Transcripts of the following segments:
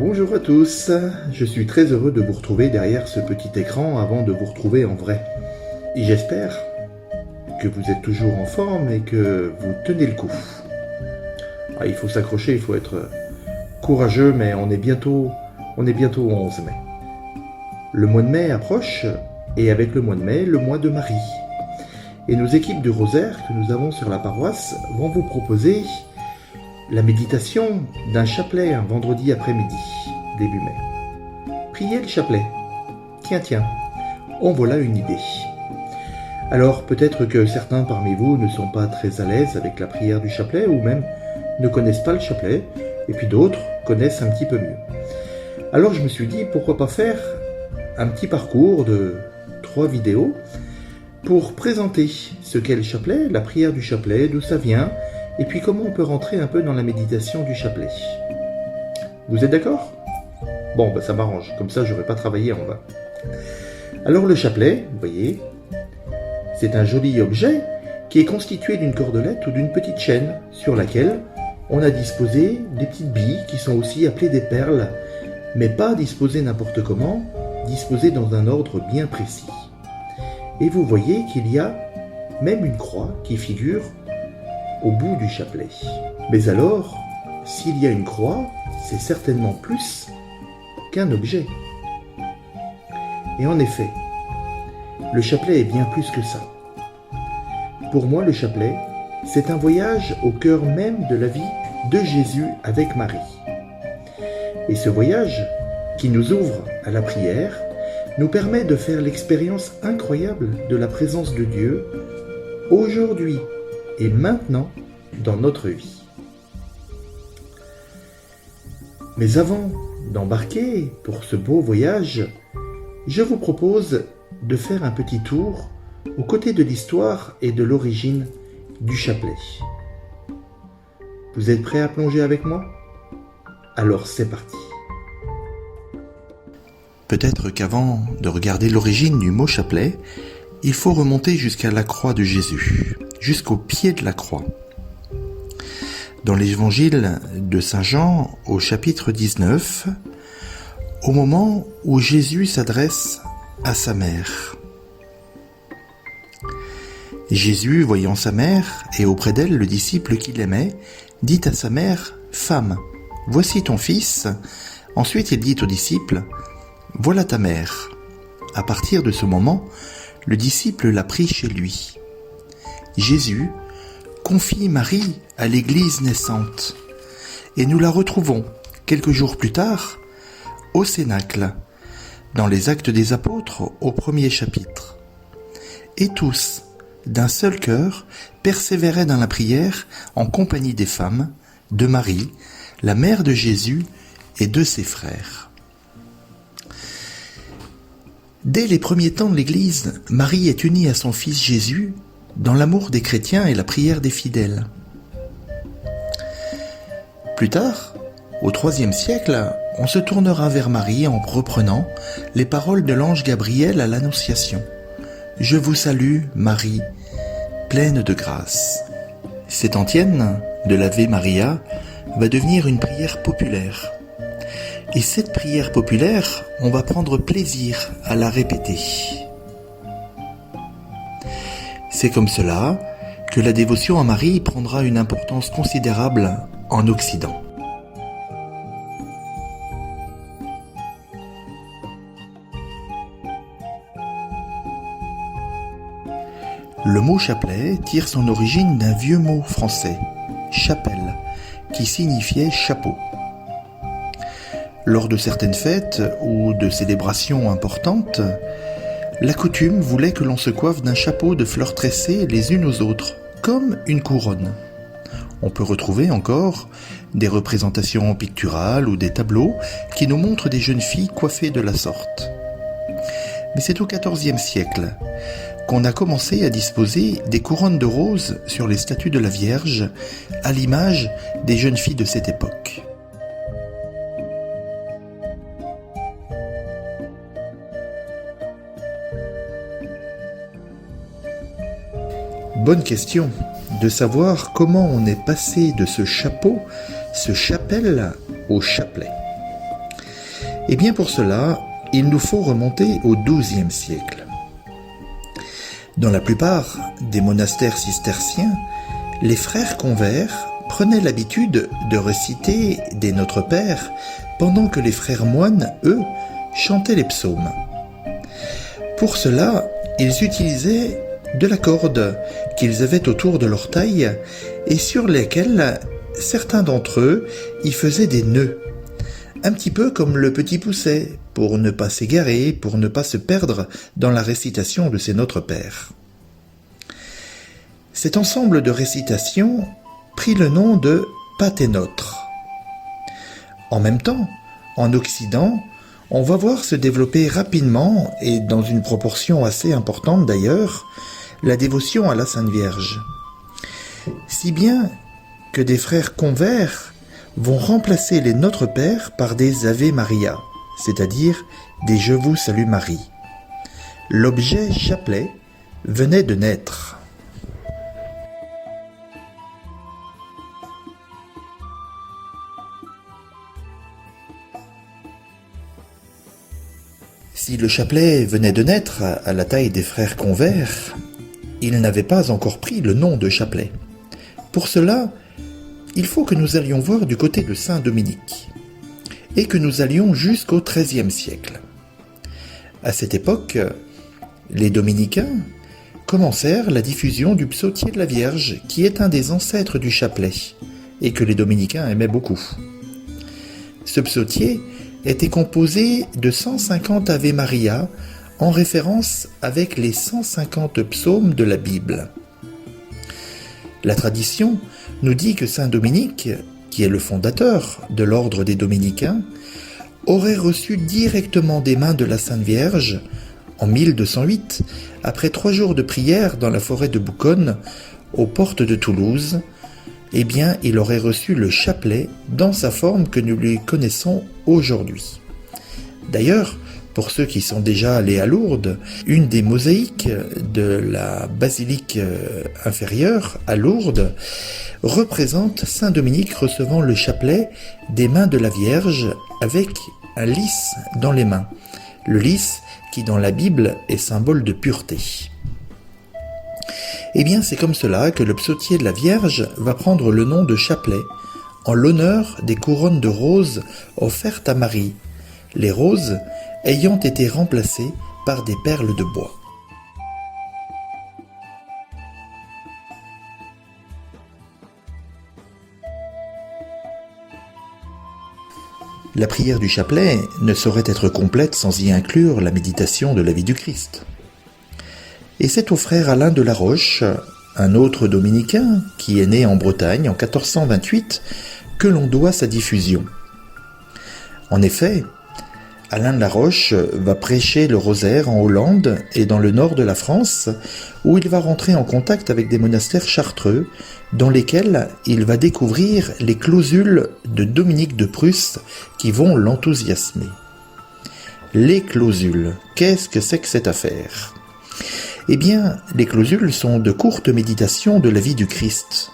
Bonjour à tous, je suis très heureux de vous retrouver derrière ce petit écran avant de vous retrouver en vrai. Et j'espère que vous êtes toujours en forme et que vous tenez le coup. Il faut s'accrocher, il faut être courageux, mais on est bientôt au 11 mai. Le mois de mai approche, et avec le mois de mai, le mois de Marie. Et nos équipes de rosaire que nous avons sur la paroisse vont vous proposer la méditation d'un chapelet un vendredi après-midi, début mai. Priez le chapelet. Tiens, en voilà une idée. Alors peut-être que certains parmi vous ne sont pas très à l'aise avec la prière du chapelet ou même ne connaissent pas le chapelet, et puis d'autres connaissent un petit peu mieux. Alors je me suis dit pourquoi pas faire un petit parcours de 3 vidéos pour présenter ce qu'est le chapelet, la prière du chapelet, d'où ça vient, et puis comment on peut rentrer un peu dans la méditation du chapelet. Vous êtes d'accord ? Bon, ça m'arrange, comme ça j'aurai pas travaillé en vain. Alors le chapelet, vous voyez, c'est un joli objet qui est constitué d'une cordelette ou d'une petite chaîne sur laquelle on a disposé des petites billes qui sont aussi appelées des perles, mais pas disposées n'importe comment, disposées dans un ordre bien précis. Et vous voyez qu'il y a même une croix qui figure au bout du chapelet. Mais alors, s'il y a une croix, c'est certainement plus qu'un objet. Et en effet, le chapelet est bien plus que ça. Pour moi, le chapelet, c'est un voyage au cœur même de la vie de Jésus avec Marie. Et ce voyage, qui nous ouvre à la prière, nous permet de faire l'expérience incroyable de la présence de Dieu aujourd'hui et maintenant dans notre vie. Mais avant d'embarquer pour ce beau voyage, je vous propose de faire un petit tour aux côtés de l'histoire et de l'origine du chapelet. Vous êtes prêts à plonger avec moi ? Alors c'est parti. Peut-être qu'avant de regarder l'origine du mot chapelet, il faut remonter jusqu'à la croix de Jésus, jusqu'au pied de la croix. Dans l'évangile de Saint Jean, au chapitre 19, au moment où Jésus s'adresse à sa mère. Jésus, voyant sa mère et auprès d'elle le disciple qu'il aimait, dit à sa mère « Femme, voici ton fils ». Ensuite il dit au disciple « Voilà ta mère ». À partir de ce moment, le disciple l'a pris chez lui. Jésus confie Marie à l'Église naissante et nous la retrouvons quelques jours plus tard au Cénacle, dans les Actes des Apôtres au 1er chapitre. Et tous, d'un seul cœur, persévéraient dans la prière en compagnie des femmes, de Marie, la mère de Jésus et de ses frères. Dès les premiers temps de l'Église, Marie est unie à son fils Jésus dans l'amour des chrétiens et la prière des fidèles. Plus tard, au IIIe siècle, on se tournera vers Marie en reprenant les paroles de l'ange Gabriel à l'Annonciation. « Je vous salue, Marie, pleine de grâce ». Cette antienne de l'Ave Maria va devenir une prière populaire. Et cette prière populaire, on va prendre plaisir à la répéter. C'est comme cela que la dévotion à Marie prendra une importance considérable en Occident. Le mot chapelet tire son origine d'un vieux mot français, chapelle, qui signifiait chapeau. Lors de certaines fêtes ou de célébrations importantes, la coutume voulait que l'on se coiffe d'un chapeau de fleurs tressées les unes aux autres, comme une couronne. On peut retrouver encore des représentations picturales ou des tableaux qui nous montrent des jeunes filles coiffées de la sorte. Mais c'est au XIVe siècle qu'on a commencé à disposer des couronnes de roses sur les statues de la Vierge, à l'image des jeunes filles de cette époque. Bonne question de savoir comment on est passé de ce chapeau, ce chapelle, au chapelet. Eh bien pour cela, il nous faut remonter au XIIe siècle. Dans la plupart des monastères cisterciens, les frères convers prenaient l'habitude de réciter des Notre Père pendant que les frères moines, eux, chantaient les psaumes. Pour cela, ils utilisaient de la corde qu'ils avaient autour de leur taille et sur lesquelles certains d'entre eux y faisaient des nœuds, un petit peu comme le Petit Poucet, pour ne pas s'égarer, pour ne pas se perdre dans la récitation de ces Notre Père. Cet ensemble de récitations prit le nom de Pater-Notre. En même temps, en Occident, on va voir se développer rapidement, et dans une proportion assez importante d'ailleurs, la dévotion à la Sainte Vierge. Si bien que des frères convers vont remplacer les Notre Père par des Ave Maria, c'est-à-dire des Je vous salue Marie. L'objet chapelet venait de naître. Si le chapelet venait de naître à la taille des frères convers, il n'avait pas encore pris le nom de chapelet. Pour cela, il faut que nous allions voir du côté de Saint Dominique, et que nous allions jusqu'au XIIIe siècle. À cette époque, les dominicains commencèrent la diffusion du psautier de la Vierge, qui est un des ancêtres du chapelet, et que les dominicains aimaient beaucoup. Ce psautier était composé de 150 Ave Maria, en référence avec les 150 psaumes de la Bible. La tradition nous dit que saint Dominique, qui est le fondateur de l'ordre des dominicains, aurait reçu directement des mains de la Sainte Vierge, en 1208, après 3 jours de prière dans la forêt de Bouconne, aux portes de Toulouse, eh bien, il aurait reçu le chapelet dans sa forme que nous lui connaissons aujourd'hui. D'ailleurs, pour ceux qui sont déjà allés à Lourdes, une des mosaïques de la basilique inférieure à Lourdes représente saint Dominique recevant le chapelet des mains de la Vierge avec un lys dans les mains. Le lys qui dans la Bible est symbole de pureté. Eh bien, c'est comme cela que le psautier de la Vierge va prendre le nom de chapelet, en l'honneur des couronnes de roses offertes à Marie, les roses ayant été remplacées par des perles de bois. La prière du chapelet ne saurait être complète sans y inclure la méditation de la vie du Christ. Et c'est au frère Alain de la Roche, un autre dominicain qui est né en Bretagne en 1428, que l'on doit sa diffusion. En effet, Alain de la Roche va prêcher le rosaire en Hollande et dans le nord de la France, où il va rentrer en contact avec des monastères chartreux, dans lesquels il va découvrir les clausules de Dominique de Prusse qui vont l'enthousiasmer. Les clausules, qu'est-ce que c'est que cette affaire ? Eh bien, les clausules sont de courtes méditations de la vie du Christ.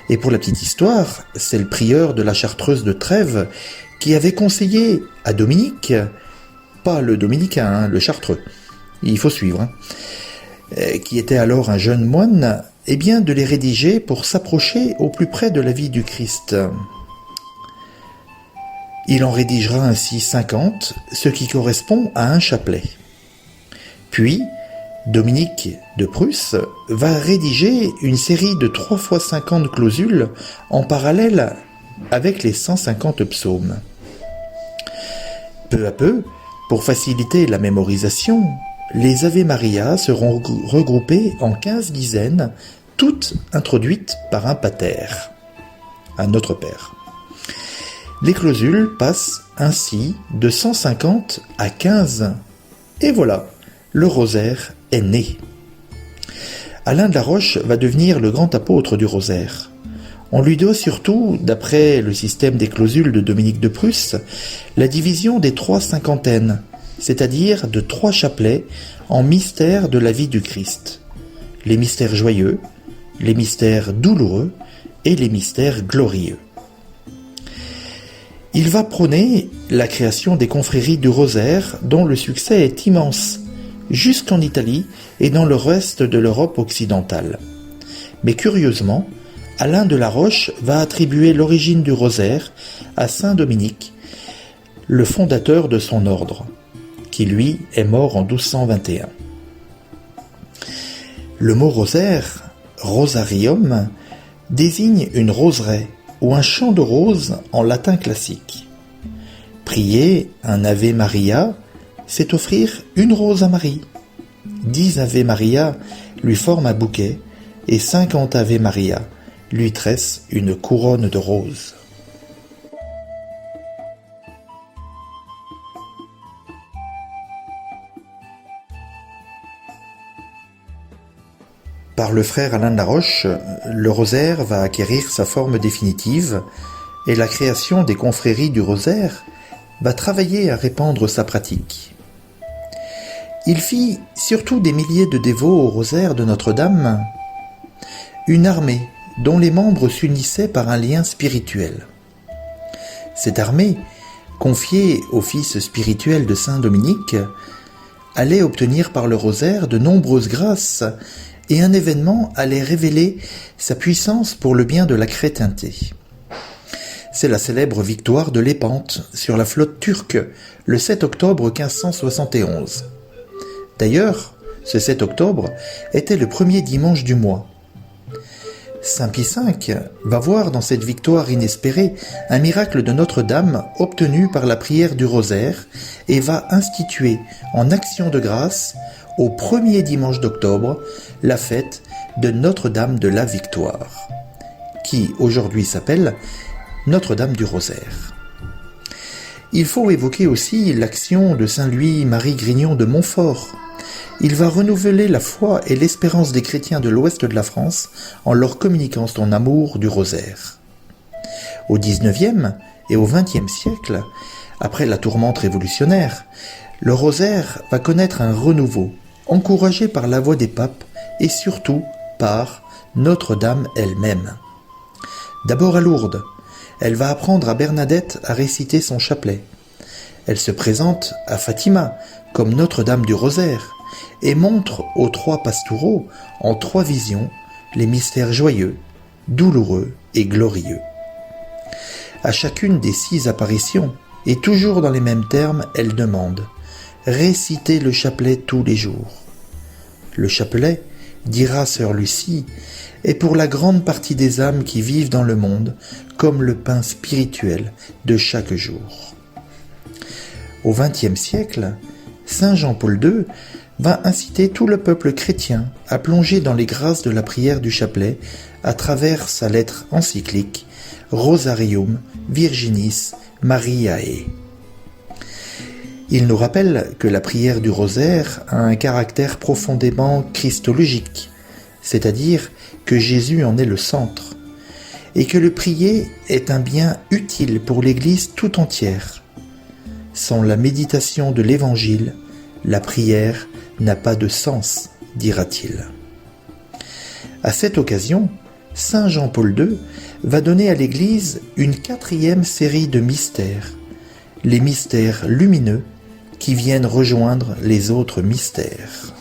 Et pour la petite histoire, c'est le prieur de la Chartreuse de Trèves qui avait conseillé à Dominique, pas le dominicain, le chartreux, il faut suivre, qui était alors un jeune moine, eh bien de les rédiger pour s'approcher au plus près de la vie du Christ. Il en rédigera ainsi 50, ce qui correspond à un chapelet. Puis, Dominique de Prusse va rédiger une série de 3 fois 50 clausules en parallèle avec les 150 psaumes. Peu à peu, pour faciliter la mémorisation, les Ave Maria seront regroupées en 15 dizaines, toutes introduites par un pater, un Notre Père. Les clausules passent ainsi de 150 à 15, et voilà, le rosaire est né. Alain de la Roche va devenir le grand apôtre du rosaire. On lui doit surtout, d'après le système des clausules de Dominique de Prusse, la division des 3 cinquantaines, c'est-à-dire de 3 chapelets en mystères de la vie du Christ. Les mystères joyeux, les mystères douloureux et les mystères glorieux. Il va prôner la création des confréries du Rosaire dont le succès est immense, jusqu'en Italie et dans le reste de l'Europe occidentale. Mais curieusement, Alain de la Roche va attribuer l'origine du Rosaire à saint Dominique, le fondateur de son ordre, qui lui est mort en 1221. Le mot rosaire, rosarium, désigne une roseraie ou un champ de roses en latin classique. Prier un Ave Maria, c'est offrir une rose à Marie. 10 Ave Maria lui forment un bouquet et 50 Ave Maria lui tressent une couronne de roses. Par le frère Alain de la Roche, le rosaire va acquérir sa forme définitive et la création des confréries du rosaire va travailler à répandre sa pratique. Il fit surtout des milliers de dévots au rosaire de Notre-Dame, une armée dont les membres s'unissaient par un lien spirituel. Cette armée, confiée au fils spirituel de saint Dominique, allait obtenir par le rosaire de nombreuses grâces et un événement allait révéler sa puissance pour le bien de la chrétienté. C'est la célèbre victoire de Lépante sur la flotte turque le 7 octobre 1571. D'ailleurs, ce 7 octobre était le premier dimanche du mois. Saint Pie V va voir dans cette victoire inespérée un miracle de Notre-Dame obtenu par la prière du rosaire et va instituer en action de grâce au premier dimanche d'octobre la fête de Notre-Dame de la Victoire, qui aujourd'hui s'appelle Notre-Dame du Rosaire. Il faut évoquer aussi l'action de Saint Louis-Marie Grignon de Montfort. Il va renouveler la foi et l'espérance des chrétiens de l'ouest de la France en leur communiquant son amour du rosaire. Au XIXe et au XXe siècle, après la tourmente révolutionnaire, le rosaire va connaître un renouveau, encouragé par la voix des papes et surtout par Notre-Dame elle-même. D'abord à Lourdes, elle va apprendre à Bernadette à réciter son chapelet. Elle se présente à Fatima comme Notre-Dame du Rosaire et montre aux 3 pastoureaux, en 3 visions, les mystères joyeux, douloureux et glorieux. À chacune des 6 apparitions, et toujours dans les mêmes termes, elle demande « Récitez le chapelet tous les jours ». Le chapelet, dira sœur Lucie, est pour la grande partie des âmes qui vivent dans le monde comme le pain spirituel de chaque jour. Au XXe siècle, saint Jean-Paul II va inciter tout le peuple chrétien à plonger dans les grâces de la prière du chapelet à travers sa lettre encyclique Rosarium Virginis Mariae. Il nous rappelle que la prière du rosaire a un caractère profondément christologique, c'est-à-dire que Jésus en est le centre, et que le prier est un bien utile pour l'Église tout entière. Sans la méditation de l'Évangile, la prière n'a pas de sens, dira-t-il. À cette occasion, saint Jean-Paul II va donner à l'Église une 4e série de mystères, les mystères lumineux qui viennent rejoindre les autres mystères.